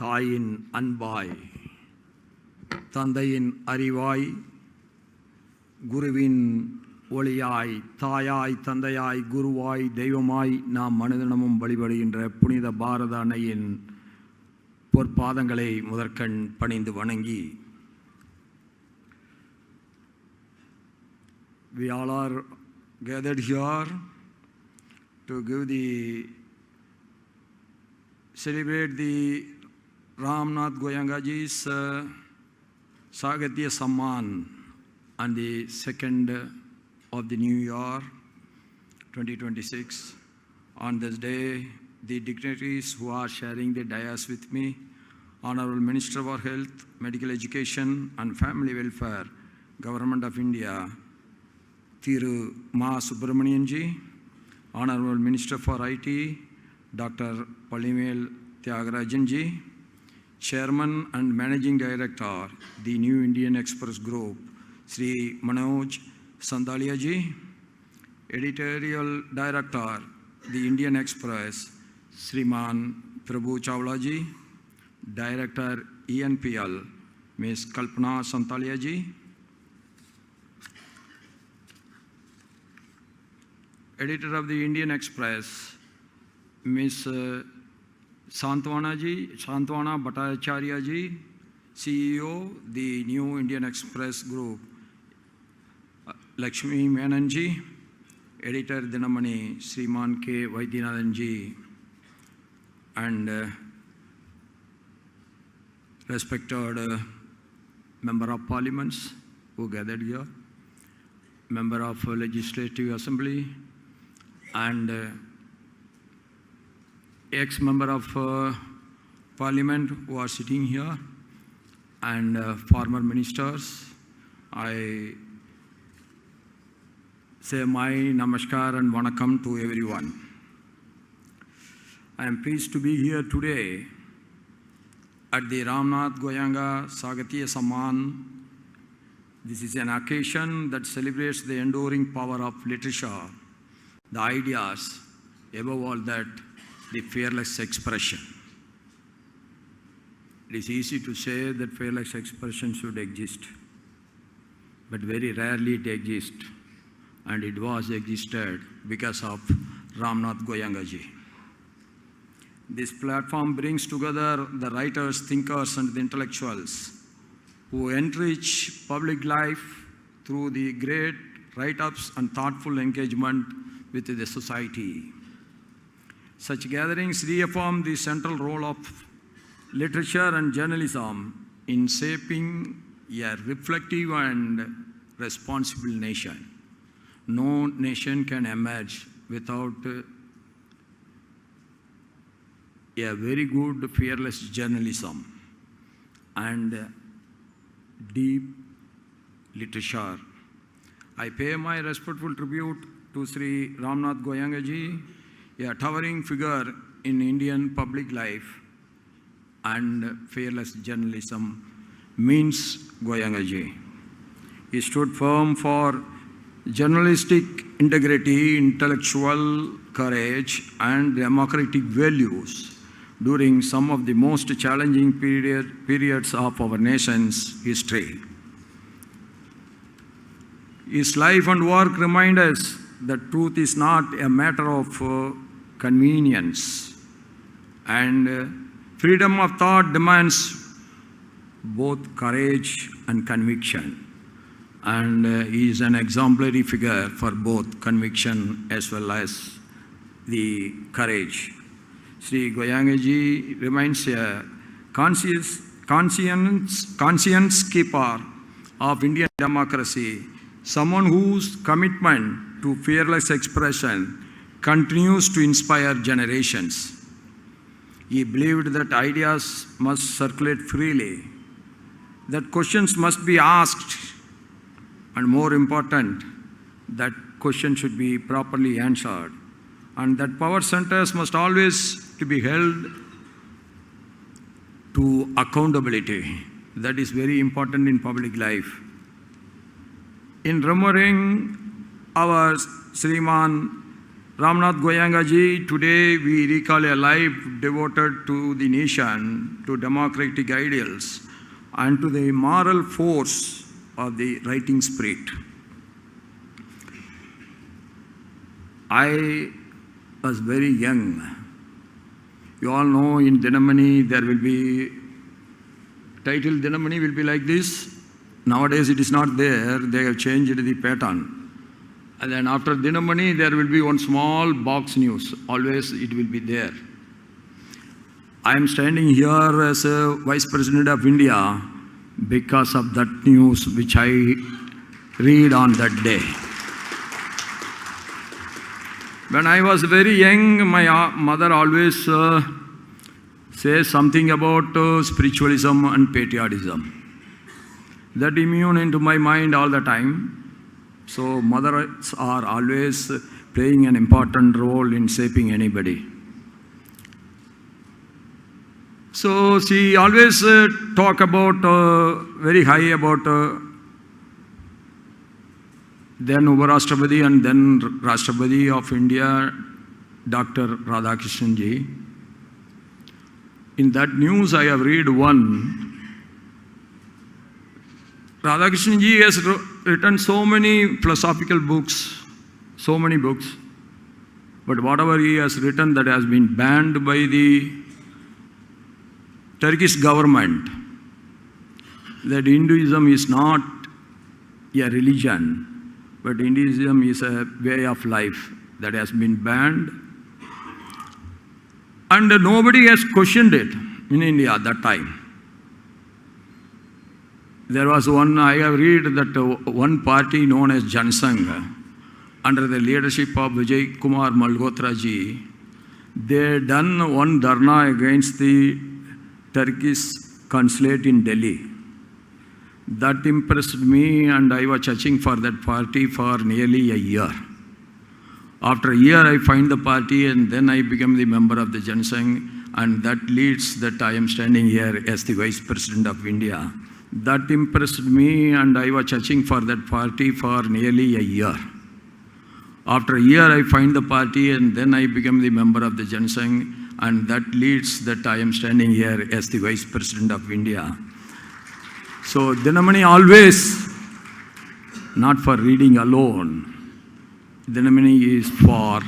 தாயின் அன்பாய், தந்தையின் அறிவாய், குருவின் ஒளியாய், தாயாய், தந்தையாய், குருவாய், தெய்வமாய் நாம் மனிதனமும் வழிபடுகின்ற புனித பாரத அன்னையின் பொற்பாதங்களை முதற்கண் பணிந்து வணங்கி, we all are gathered here to celebrate the ramnathgoenkaji's Sagatya Samman on the 2nd of the new year 2026. On this day, the dignitaries who are sharing the dais with me, Honorable Minister for Health, Medical Education and Family Welfare, Government of India, Thiru Ma Subramanian ji, Honorable Minister for IT, Dr. Palivel Tyagarajan ji, Chairman and Managing Director, the New Indian Express Group, Sri Manoj Sandalia ji, Editorial Director, the Indian Express, Sriman Prabhu Chawla ji, Director ENPL, Ms. Kalpana Santalia ji, Editor of the Indian Express, Ms. Santwana Bhattacharya ji, CEO, the New Indian Express Group, Lakshmi Menon ji, Editor Dinamani Sriman K. Vaidyanathan ji, and respected Member of Parliaments who gathered here, Member of Legislative Assembly, and ex-member of Parliament who are sitting here, and former ministers. I say my namaskar and vanakkam to everyone. I am pleased to be here today at the ramnathgoenka Sagatya Samman. This is an occasion that celebrates the enduring power of literature, the ideas, above all that, the fearless expression. It is easy to say that fearless expression should exist, but very rarely it exists, and it was existed because of Ramnathgoenka ji. This platform brings together the writers, thinkers, and the intellectuals who enrich public life through the great write-ups and thoughtful engagement with the society. Such gatherings reaffirm the central role of literature and journalism in shaping a reflective and responsible nation. No nation can emerge without a very good, fearless journalism and deep literature. I pay my respectful tribute to Sri Ramnathgoenka ji, a towering figure in Indian public life, and fearless journalism means Goenka ji. He stood firm for journalistic integrity, intellectual courage, and democratic values during some of the most challenging periods of our nation's history. His life and work remind us that truth is not a matter of convenience, and freedom of thought demands both courage and conviction, and he is an exemplary figure for both conviction as well as the courage. Sri Goenka ji remains a conscience keeper of Indian democracy, someone whose commitment to fearless expression continues to inspire generations. He believed that ideas must circulate freely, that questions must be asked, and more important, that questions should be properly answered, and that power centers must always to be held to accountability. That is very important in public life. In remembering our Sriman Ramnathgoenka ji, today we recall a life devoted to the nation, to democratic ideals, and to the moral force of the writing spirit. I was very young. You all know in Dinamani there will be, title Dinamani will be like this. Nowadays it is not there, they have changed the pattern. And then after Dinamani there will be one small box news, always it will be there. I am standing here as a Vice President of India because of that news which I read on that day. When I was very young, my mother always says something about spiritualism and patriotism. That immune into my mind all the time. So mothers are always playing an important role in shaping anybody. So she always talk about very high about then Uparashtrapati and then Rashtrapati of India, Dr. Radhakrishnan ji. In that news I have read one. Radhakrishnan ji has written so many philosophical books, so many books. But whatever he has written that has been banned by the Turkish government, that Hinduism is not a religion, but Hinduism is a way of life that has been banned. And nobody has questioned it in India at that time. There was one, I have read that one party known as Jansangh, under the leadership of Vijay Kumar Malhotra ji, they done one dharna against the Turkish consulate in Delhi. That impressed me and I was searching for that party for nearly a year. After a year I find the party and then I became the member of the Jansangh, and that leads that I am standing here as the Vice President of India. That impressed me and I was searching for that party for nearly a year. After a year I find the party and then I become the member of the Jansangh, and that leads that I am standing here as the Vice President of India. So Dinamani always, not for reading alone, Dinamani is for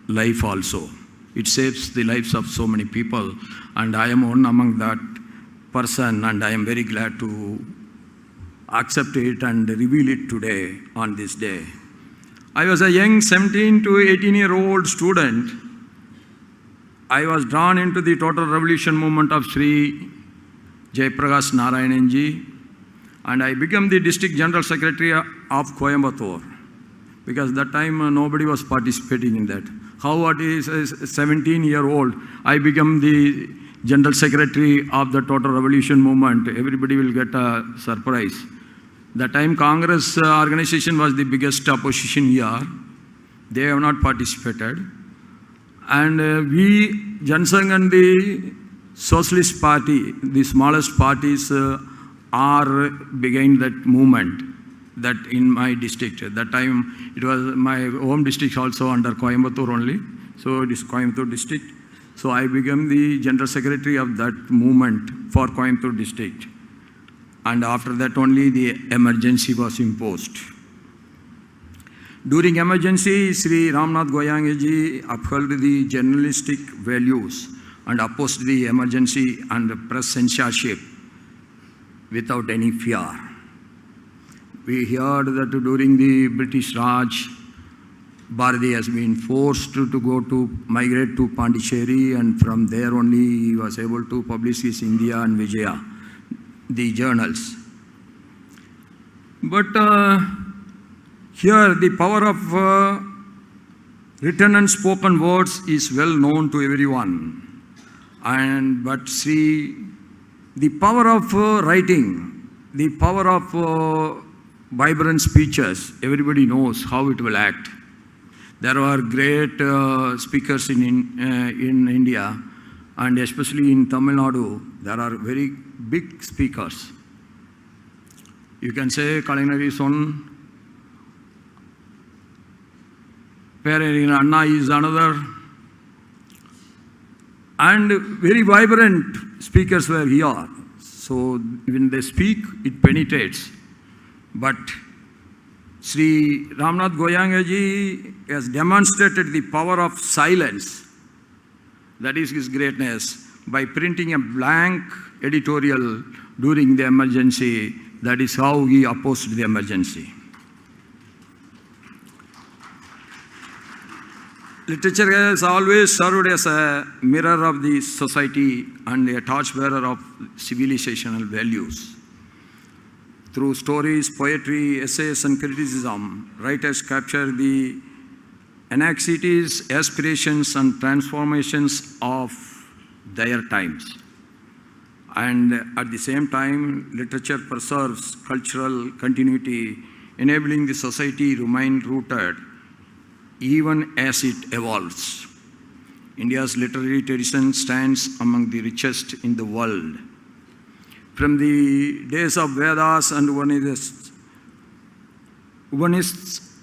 life also. It saves the lives of so many people, and I am one among that person, and I am very glad to accept it and reveal it today on this day. I was a young 17 to 18-year-old student. I was drawn into the total revolution movement of Sri Jayaprakash Narayananji, and I became the district general secretary of Coimbatore, because that time nobody was participating in that. How at is a 17-year-old, I became the general secretary of the total revolution movement. Everybody will get a surprise. That time Congress organization was the biggest opposition here. They have not participated. And we, Jansangh and the Socialist Party, the smallest parties are behind that movement. That in my district, at that time it was my home district also under Coimbatore only. So it is Coimbatore district. So I became the general secretary of that movement for Coimbatore district. And after that only the emergency was imposed. During emergency, Sri Ramnathgoenka ji upheld the journalistic values and opposed the emergency and press censorship without any fear. We heard that during the British Raj, Bharati has been forced to migrate to Pondicherry, and from there only he was able to publish his India and Vijaya, the journals. But here the power of written and spoken words is well known to everyone. But see, the power of writing, the power of vibrant speeches, everybody knows how it will act. There are great speakers in India, and especially in Tamil Nadu, there are very big speakers. You can say Kalaignar is one. Peregrine Anna is another. And very vibrant speakers were here. So when they speak, it penetrates. But Sri Ramnathgoenka ji has demonstrated the power of silence. That is his greatness. By printing a blank editorial during the emergency, that is how he opposed the emergency. Literature has always served as a mirror of the society and a torchbearer of civilizational values. Through stories, poetry, essays, and criticism, writers capture the anxieties, aspirations, and transformations of their times. And at the same time, literature preserves cultural continuity, enabling the society to remain rooted even as it evolves. India's literary tradition stands among the richest in the world. From the days of Vedas and Upanishads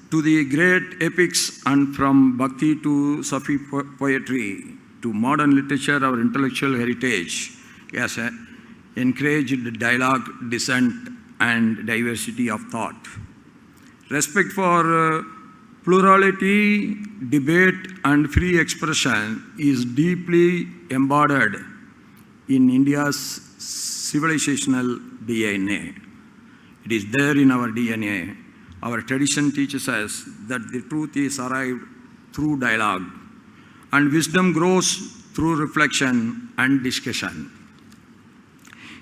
to the great epics, and from Bhakti to Sufi poetry to modern literature, our intellectual heritage has encouraged dialogue, dissent, and diversity of thought. Respect for plurality, debate, and free expression is deeply embodied in India's civilizational DNA. It is there in our DNA. Our tradition teaches us that the truth is arrived through dialogue, and wisdom grows through reflection and discussion.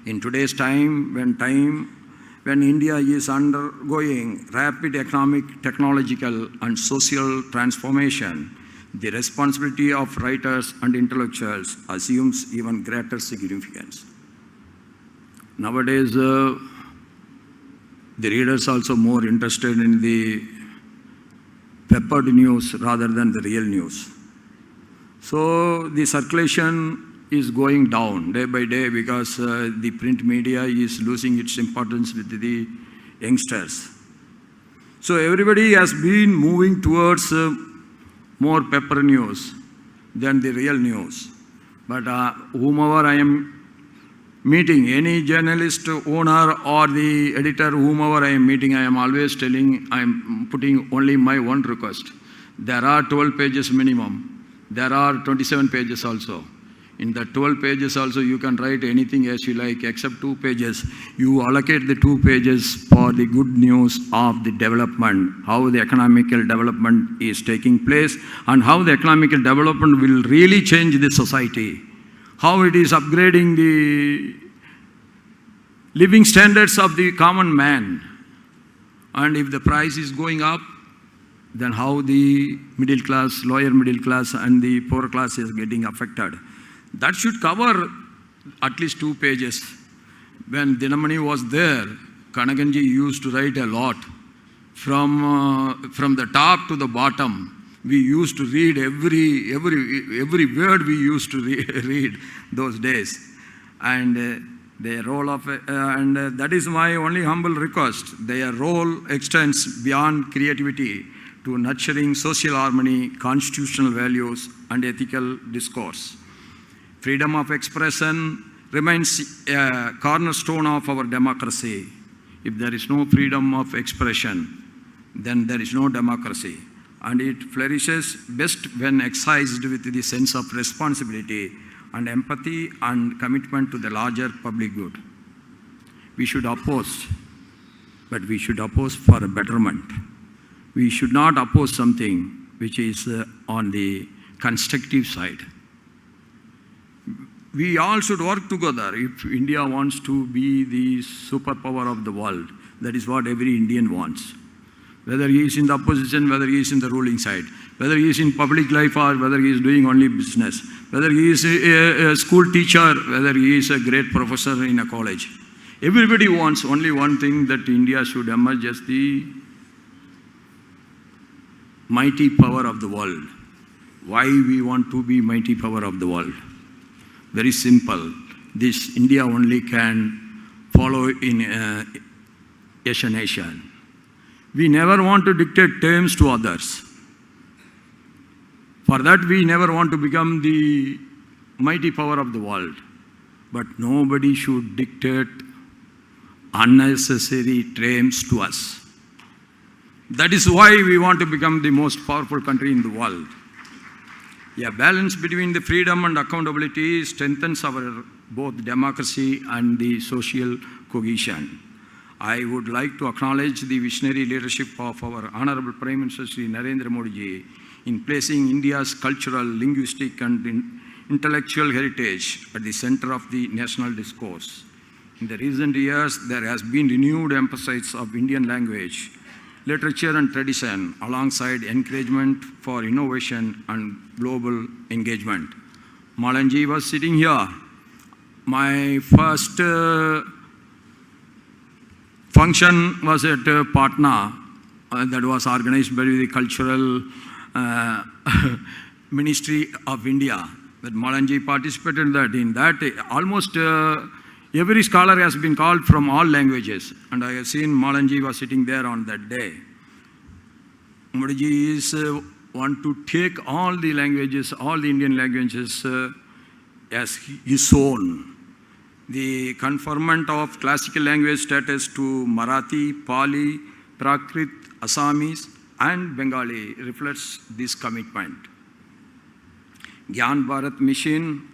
In today's time, when India is undergoing rapid economic, technological, and social transformation, the responsibility of writers and intellectuals assumes even greater significance. Nowadays, the readers are also more interested in the peppered news rather than the real news. So the circulation is going down day by day because the print media is losing its importance with the youngsters. So everybody has been moving towards more pepper news than the real news. But whomever I am meeting, any journalist owner or the editor, whomever I am meeting, I am always telling, I am putting only my one request. There are 12 pages minimum. There are 27 pages also. In the 12 pages also, you can write anything as you like, except 2 pages. You allocate the 2 pages for the good news of the development, how the economical development is taking place, and how the economical development will really change the society, how it is upgrading the living standards of the common man. And if the price is going up, then how the middle class, lower middle class, and the poor class is getting affected. That should cover at least 2 pages. When Dinamani was there, Kanaganji used to write a lot. From the top to the bottom, we used to read every word we used to read those days. And their role of, and that is my only humble request. Their role extends beyond creativity to nurturing social harmony, constitutional values, and ethical discourse. Freedom of expression remains a cornerstone of our democracy. If there is no freedom of expression, then there is no democracy. And it flourishes best when exercised with the sense of responsibility and empathy and commitment to the larger public good. We should oppose, but we should oppose for a betterment. We should not oppose something which is on the constructive side. We all should work together if India wants to be the superpower of the world. That is what every Indian wants. Whether he is in the opposition, whether he is in the ruling side, whether he is in public life or whether he is doing only business, whether he is a school teacher, whether he is a great professor in a college. Everybody wants only one thing, that India should emerge as the mighty power of the world. Why we want to be mighty power of the world? Very simple. This India only can follow in Asian nation. We never want to dictate terms to others. For that, we never want to become the mighty power of the world. But nobody should dictate unnecessary terms to us. That is why we want to become the most powerful country in the world. A balance between the freedom and accountability strengthens our both democracy and the social cohesion. I would like to acknowledge the visionary leadership of our Honorable Prime Minister Shri Narendra Modi ji in placing India's cultural, linguistic and intellectual heritage at the center of the national discourse. In the recent years, there has been renewed emphasis of Indian language, literature and tradition alongside encouragement for innovation and global engagement. Malanji was sitting here. My first function was at Patna that was organized by the Cultural Ministry of India. That Malanji participated in that. Almost every scholar has been called from all languages, and I have seen Malanji was sitting there on that day. Modiji is want to take all the languages, all the Indian languages as his own. The conferment of classical language status to Marathi, Pali, Prakrit, Assamese and Bengali reflects this commitment. Gyan Bharat Mission,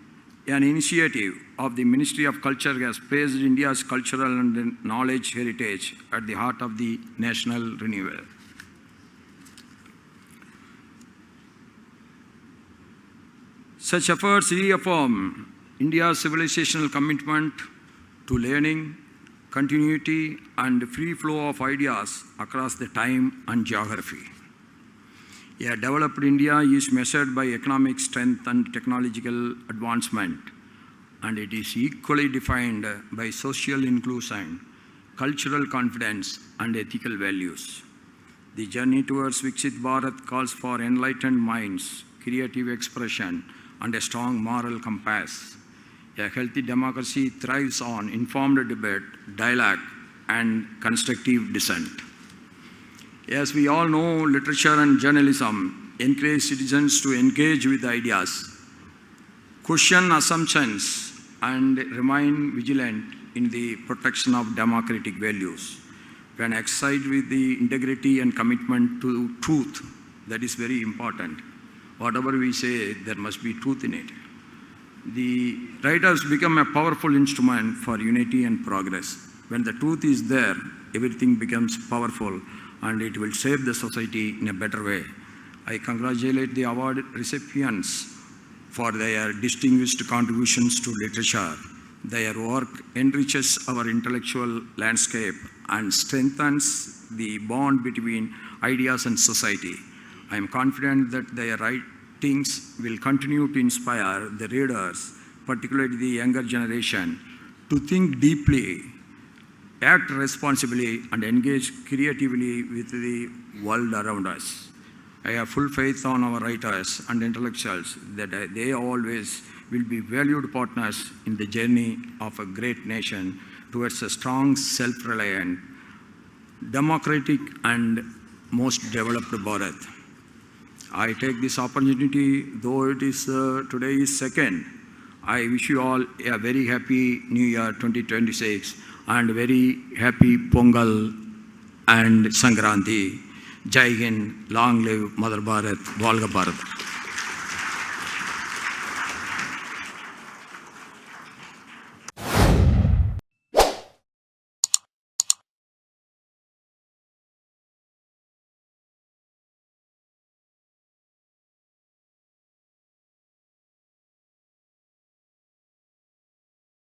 an initiative of the Ministry of Culture, has placed India's cultural and knowledge heritage at the heart of the national renewal. Such efforts reaffirm India's civilizational commitment to learning, continuity, and free flow of ideas across the time and geography. A developed India is measured by economic strength and technological advancement, and it is equally defined by social inclusion, cultural confidence, and ethical values. The journey towards Viksit Bharat calls for enlightened minds, creative expression, and a strong moral compass. A healthy democracy thrives on informed debate, dialogue, and constructive dissent. As we all know, literature and journalism encourage citizens to engage with ideas, question assumptions, and remain vigilant in the protection of democratic values. When exercised with the integrity and commitment to truth, that is very important. Whatever we say, there must be truth in it. The writers become a powerful instrument for unity and progress. When the truth is there, everything becomes powerful and it will shape the society in a better way. I congratulate the award recipients for their distinguished contributions to literature. Their work enriches our intellectual landscape and strengthens the bond between ideas and society. I am confident that their writings will continue to inspire the readers, particularly the younger generation, to think deeply, act responsibly, and engage creatively with the world around us. I have full faith on our writers and intellectuals that they always will be valued partners in the journey of a great nation towards a strong, self-reliant, democratic, and most developed Bharat. I take this opportunity, though it is today is second. I wish you all a very happy New Year 2026 and very happy Pongal and Sankranti. Jai Hind, long live Mother Bharat, Valga Bharat.